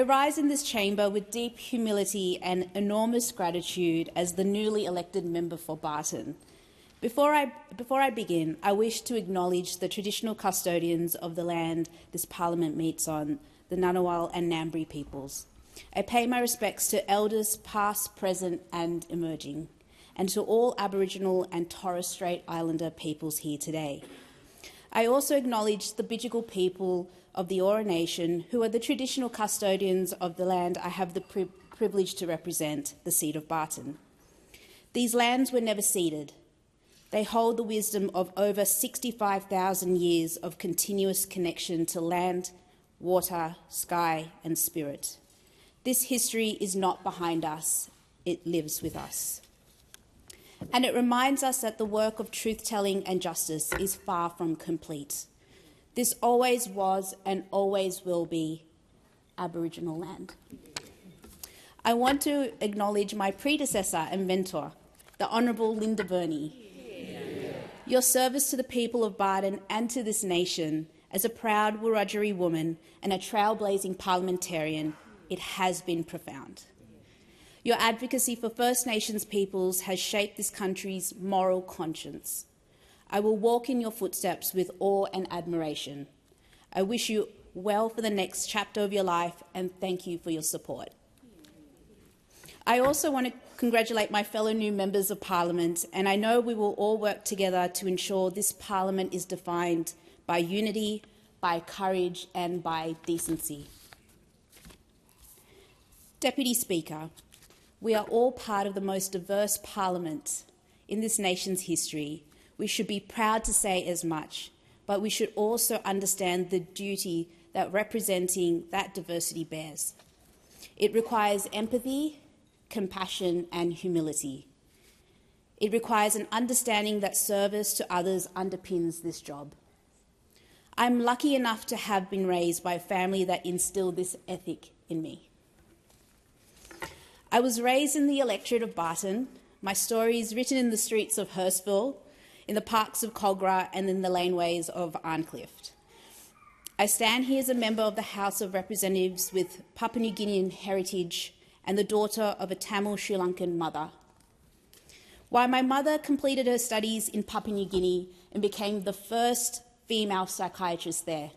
I rise in this chamber with deep humility and enormous gratitude as the newly elected member for Barton. Before I begin, I wish to acknowledge the traditional custodians of the land this Parliament meets on, the Ngunnawal and Ngambri peoples. I pay my respects to elders past, present and emerging, and to all Aboriginal and Torres Strait Islander peoples here today. I also acknowledge the Bidjigal people of the Eora Nation, who are the traditional custodians of the land I have the privilege to represent, the seat of Barton. These lands were never ceded. They hold the wisdom of over 65,000 years of continuous connection to land, water, sky and spirit. This history is not behind us, it lives with us. And it reminds us that the work of truth-telling and justice is far from complete. This always was and always will be Aboriginal land. I want to acknowledge my predecessor and mentor, the Honourable Linda Burney. Your service to the people of Barton and to this nation, as a proud Wiradjuri woman and a trailblazing parliamentarian, it has been profound. Your advocacy for First Nations peoples has shaped this country's moral conscience. I will walk in your footsteps with awe and admiration. I wish you well for the next chapter of your life and thank you for your support. I also want to congratulate my fellow new members of Parliament, and I know we will all work together to ensure this Parliament is defined by unity, by courage and by decency. Deputy Speaker, we are all part of the most diverse Parliament in this nation's history. We should be proud to say as much, but we should also understand the duty that representing that diversity bears. It requires empathy, compassion and humility. It requires an understanding that service to others underpins this job. I'm lucky enough to have been raised by a family that instilled this ethic in me. I was raised in the electorate of Barton. My story is written in the streets of Hurstville, in the parks of Cogra and in the laneways of Arncliffe. I stand here as a member of the House of Representatives with Papua New Guinean heritage and the daughter of a Tamil Sri Lankan mother. While my mother completed her studies in Papua New Guinea and became the first female psychiatrist there,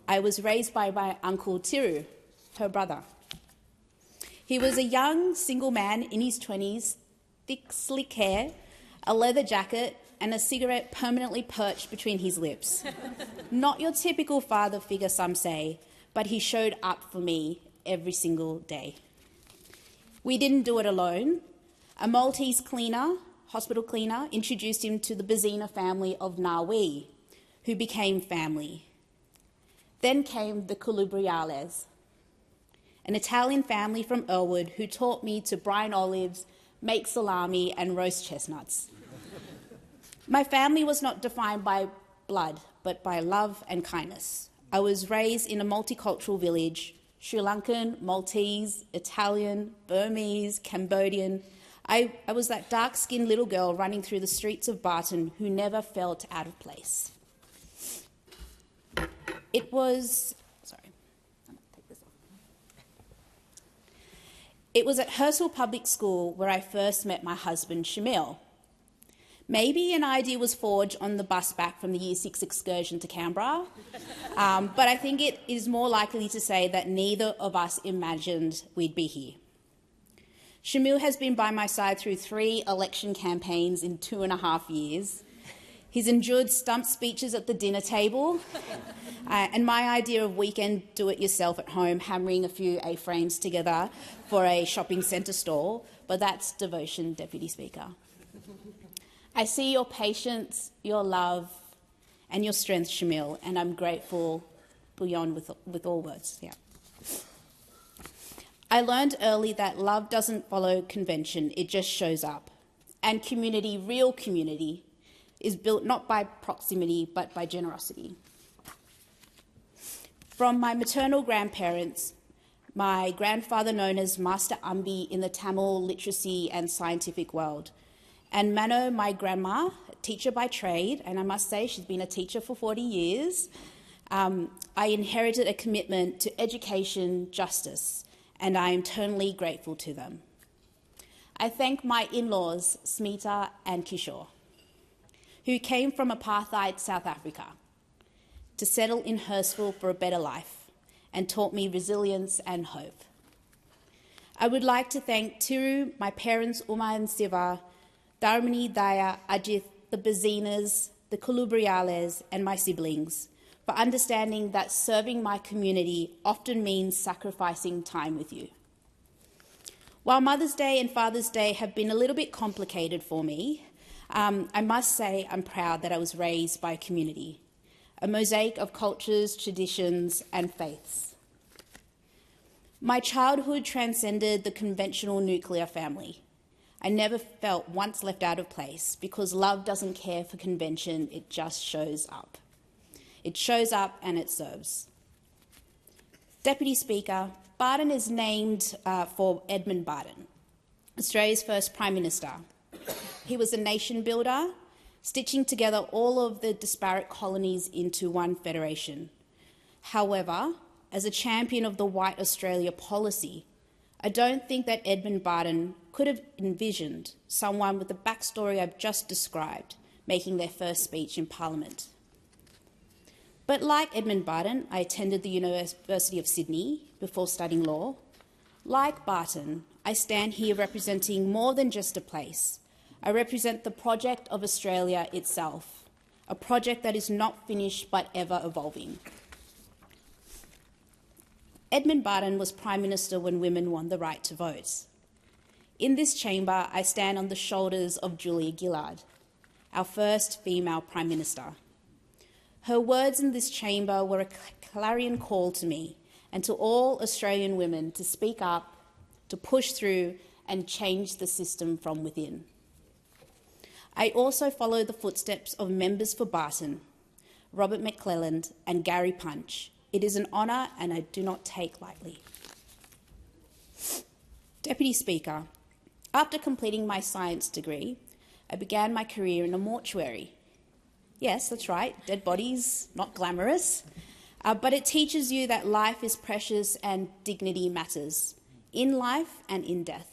I was raised by my uncle Tiru, her brother. He was a young single man in his 20s, thick slick hair, a leather jacket and a cigarette permanently perched between his lips. Not your typical father figure, some say, but he showed up for me every single day. We didn't do it alone. A Maltese cleaner, hospital cleaner, introduced him to the Bazina family of Nawi, who became family. Then came the Colubriales, an Italian family from Elwood who taught me to brine olives, make salami and roast chestnuts. My family was not defined by blood, but by love and kindness. I was raised in a multicultural village, Sri Lankan, Maltese, Italian, Burmese, Cambodian. I was that dark-skinned little girl running through the streets of Barton who never felt out of place. It was at Hurstville Public School where I first met my husband, Shamil. Maybe an idea was forged on the bus back from the Year 6 excursion to Canberra, but I think it is more likely to say that neither of us imagined we'd be here. Shamil has been by my side through 3 election campaigns in 2.5 years. He's endured stump speeches at the dinner table, and my idea of weekend do-it-yourself at home, hammering a few A-frames together for a shopping centre stall, but that's devotion, Deputy Speaker. I see your patience, your love and your strength, Shamil, and I'm grateful beyond with all words. Yeah. I learned early that love doesn't follow convention, it just shows up. And community, real community, is built not by proximity but by generosity. From my maternal grandparents, my grandfather known as Master Ambi in the Tamil literacy and scientific world, and Mano, my grandma, teacher by trade, and I must say she's been a teacher for 40 years, I inherited a commitment to education, justice, and I am eternally grateful to them. I thank my in-laws, Smita and Kishore, who came from apartheid South Africa to settle in Hurstville for a better life and taught me resilience and hope. I would like to thank Tiru, my parents Uma and Siva, Dharmini, Daya, Ajith, the Bazinas, the Kulubriales, and my siblings for understanding that serving my community often means sacrificing time with you. While Mother's Day and Father's Day have been a little bit complicated for me, I must say I'm proud that I was raised by a community, a mosaic of cultures, traditions, and faiths. My childhood transcended the conventional nuclear family. I never felt once left out of place because love doesn't care for convention, it just shows up. It shows up and it serves. Deputy Speaker, Barton is named for Edmund Barton, Australia's first Prime Minister. He was a nation builder, stitching together all of the disparate colonies into one federation. However, as a champion of the White Australia policy, I don't think that Edmund Barton could have envisioned someone with the backstory I've just described making their first speech in Parliament. But like Edmund Barton, I attended the University of Sydney before studying law. Like Barton, I stand here representing more than just a place. I represent the project of Australia itself, a project that is not finished but ever evolving. Edmund Barton was Prime Minister when women won the right to vote. In this chamber, I stand on the shoulders of Julia Gillard, our first female Prime Minister. Her words in this chamber were a clarion call to me and to all Australian women to speak up, to push through and change the system from within. I also follow the footsteps of members for Barton, Robert McClelland and Gary Punch. It is an honour and I do not take lightly. Deputy Speaker, after completing my science degree, I began my career in a mortuary. Yes, that's right, dead bodies, not glamorous, but it teaches you that life is precious and dignity matters, in life and in death.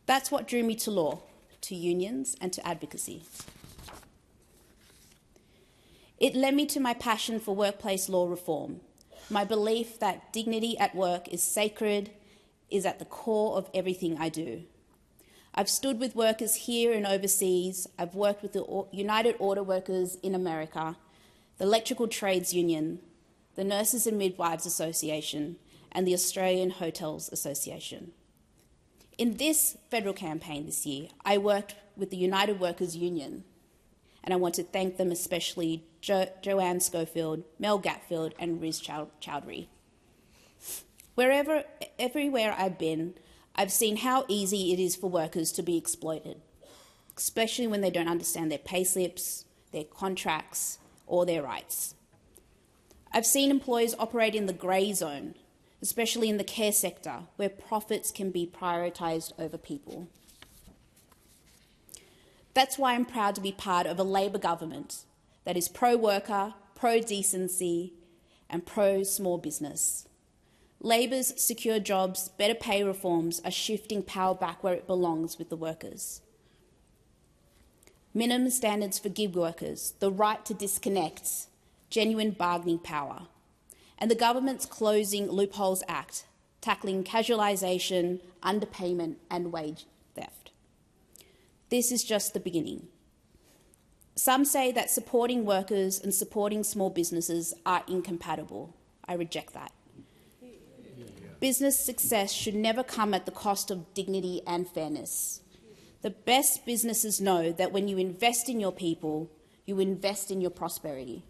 That's what drew me to law, to unions and to advocacy. It led me to my passion for workplace law reform, my belief that dignity at work is sacred, is at the core of everything I do. I've stood with workers here and overseas. I've worked with the United Auto Workers in America, the Electrical Trades Union, the Nurses and Midwives Association, and the Australian Hotels Association. In this federal campaign this year, I worked with the United Workers Union, and I want to thank them especially Joanne Schofield, Mel Gatfield, and Riz Chowdhury. Everywhere I've been, I've seen how easy it is for workers to be exploited, especially when they don't understand their pay slips, their contracts, or their rights. I've seen employers operate in the grey zone, especially in the care sector, where profits can be prioritised over people. That's why I'm proud to be part of a Labor government that is pro-worker, pro-decency, and pro-small business. Labor's secure jobs, better pay reforms are shifting power back where it belongs with the workers. Minimum standards for gig workers, the right to disconnect, genuine bargaining power, and the government's Closing Loopholes Act, tackling casualisation, underpayment and wage theft. This is just the beginning. Some say that supporting workers and supporting small businesses are incompatible. I reject that. Business success should never come at the cost of dignity and fairness. The best businesses know that when you invest in your people, you invest in your prosperity.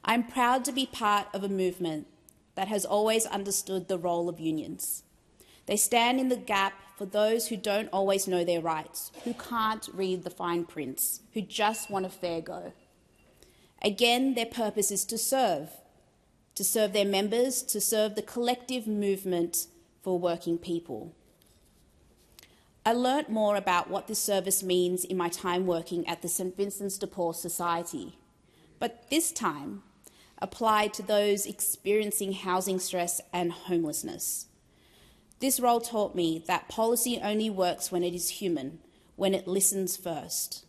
I'm proud to be part of a movement that has always understood the role of unions. They stand in the gap for those who don't always know their rights, who can't read the fine prints, who just want a fair go. Again, their purpose is to serve their members, to serve the collective movement for working people. I learnt more about what this service means in my time working at the St Vincent's de Paul Society, but this time applied to those experiencing housing stress and homelessness. This role taught me that policy only works when it is human, when it listens first.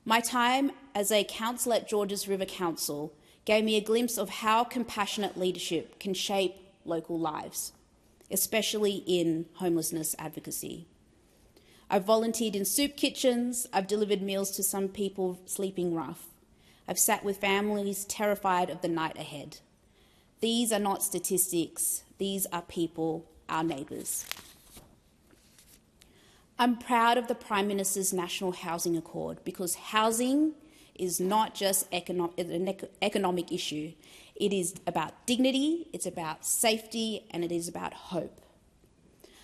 My time as a councillor at Georges River Council gave me a glimpse of how compassionate leadership can shape local lives, especially in homelessness advocacy. I've volunteered in soup kitchens, I've delivered meals to some people sleeping rough. I've sat with families terrified of the night ahead. These are not statistics, these are people, our neighbours. I'm proud of the Prime Minister's National Housing Accord because housing is not just an economic issue. It is about dignity, it's about safety, and it is about hope.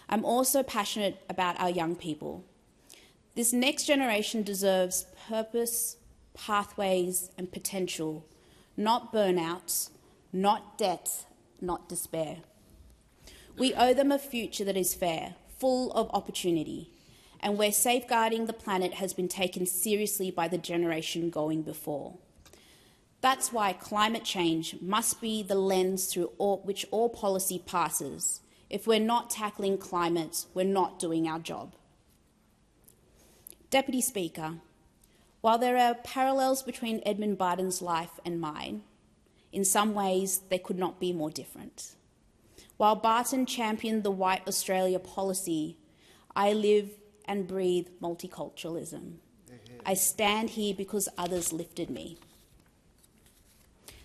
I'm also passionate about our young people. This next generation deserves purpose, pathways, and potential, not burnout, not debt, not despair. We owe them a future that is fair, full of opportunity, and where safeguarding the planet has been taken seriously by the generation going before. That's why climate change must be the lens through which all policy passes. If we're not tackling climate, we're not doing our job. Deputy Speaker, while there are parallels between Edmund Barton's life and mine, in some ways they could not be more different. While Barton championed the White Australia policy, I live and breathe multiculturalism. I stand here because others lifted me.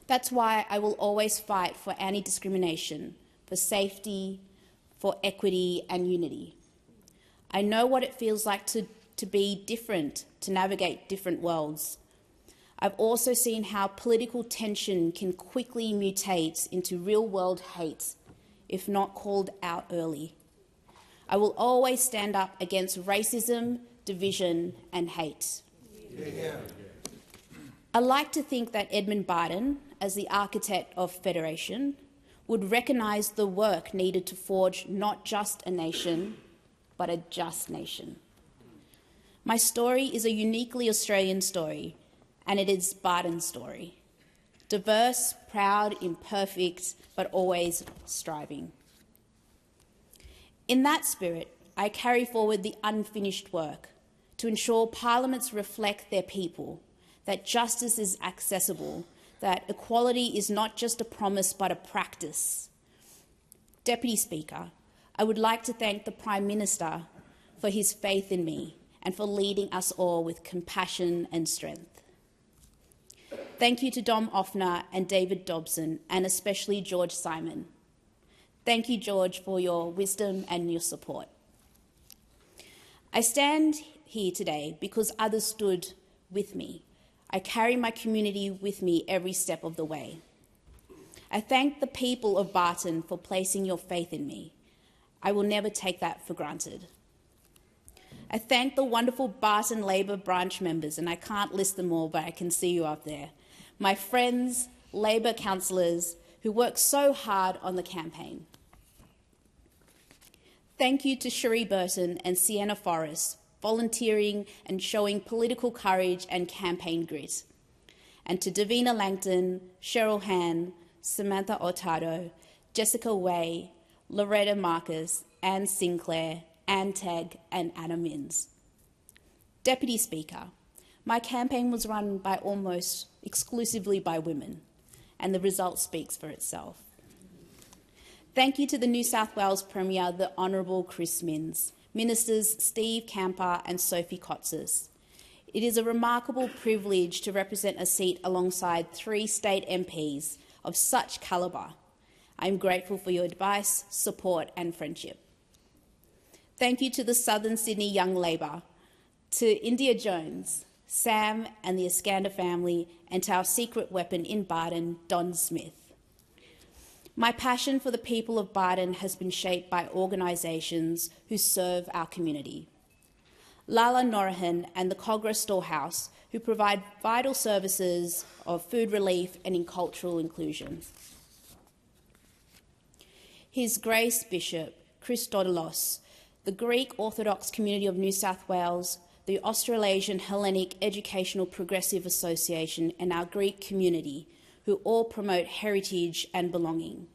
That's why I will always fight for anti-discrimination, for safety, for equity and unity. I know what it feels like to be different, to navigate different worlds. I've also seen how political tension can quickly mutate into real-world hate if not called out early. I will always stand up against racism, division and hate. Yeah. I like to think that Edmund Barton, as the architect of federation, would recognise the work needed to forge not just a nation, but a just nation. My story is a uniquely Australian story, and it is Barton's story. Diverse, proud, imperfect, but always striving. In that spirit, I carry forward the unfinished work to ensure parliaments reflect their people, that justice is accessible, that equality is not just a promise but a practice. Deputy Speaker, I would like to thank the Prime Minister for his faith in me and for leading us all with compassion and strength. Thank you to Dom Offner and David Dobson, and especially George Simon. Thank you, George, for your wisdom and your support. I stand here today because others stood with me. I carry my community with me every step of the way. I thank the people of Barton for placing your faith in me. I will never take that for granted. I thank the wonderful Barton Labor branch members, and I can't list them all, but I can see you up there. My friends, Labor councillors, who worked so hard on the campaign. Thank you to Cherie Burton and Sienna Forrest, volunteering and showing political courage and campaign grit. And to Davina Langton, Cheryl Han, Samantha Ortado, Jessica Way, Loretta Marcus, Anne Sinclair, Anne Tegg and Anna Minns. Deputy Speaker, my campaign was run by almost exclusively by women, and the result speaks for itself. Thank you to the New South Wales Premier, the Honourable Chris Minns, Ministers Steve Camper and Sophie Cotzis. It is a remarkable privilege to represent a seat alongside 3 state MPs of such calibre. I am grateful for your advice, support and friendship. Thank you to the Southern Sydney Young Labor, to India Jones, Sam and the Iskander family, and to our secret weapon in Barton, Don Smith. My passion for the people of Barton has been shaped by organisations who serve our community. Lala Norahan and the Cogra Storehouse, who provide vital services of food relief and in cultural inclusion. His Grace Bishop, Christodolos, the Greek Orthodox community of New South Wales, the Australasian Hellenic Educational Progressive Association, and our Greek community, who all promote heritage and belonging.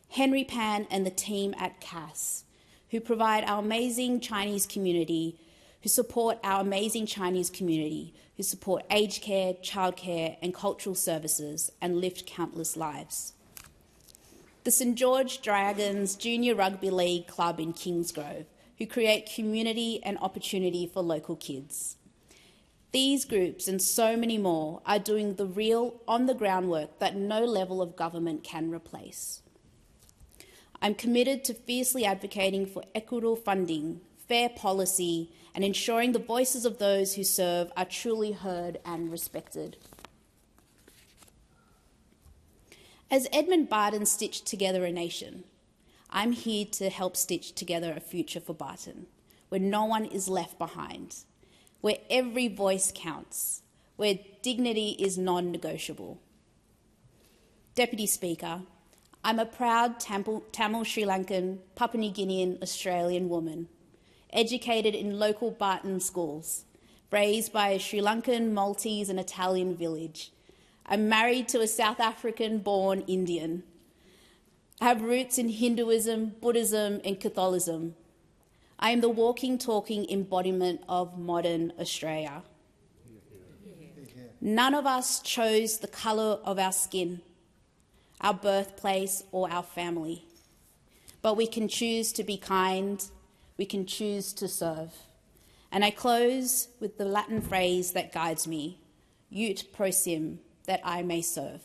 Henry Pan and the team at CAS, who provide our amazing Chinese community, who support our amazing Chinese community, who support aged care, childcare and cultural services and lift countless lives. The St George Dragons Junior Rugby League Club in Kingsgrove, who create community and opportunity for local kids. These groups and so many more are doing the real, on-the-ground work that no level of government can replace. I'm committed to fiercely advocating for equitable funding, fair policy, and ensuring the voices of those who serve are truly heard and respected. As Edmund Barton stitched together a nation, I'm here to help stitch together a future for Barton, where no one is left behind, where every voice counts, where dignity is non-negotiable. Deputy Speaker, I'm a proud Tamil Sri Lankan, Papua New Guinean Australian woman, educated in local Barton schools, raised by a Sri Lankan, Maltese and Italian village. I'm married to a South African-born Indian. I have roots in Hinduism, Buddhism and Catholicism. I am the walking, talking embodiment of modern Australia. None of us chose the colour of our skin, our birthplace or our family, but we can choose to be kind, we can choose to serve. And I close with the Latin phrase that guides me, ut prosim, that I may serve.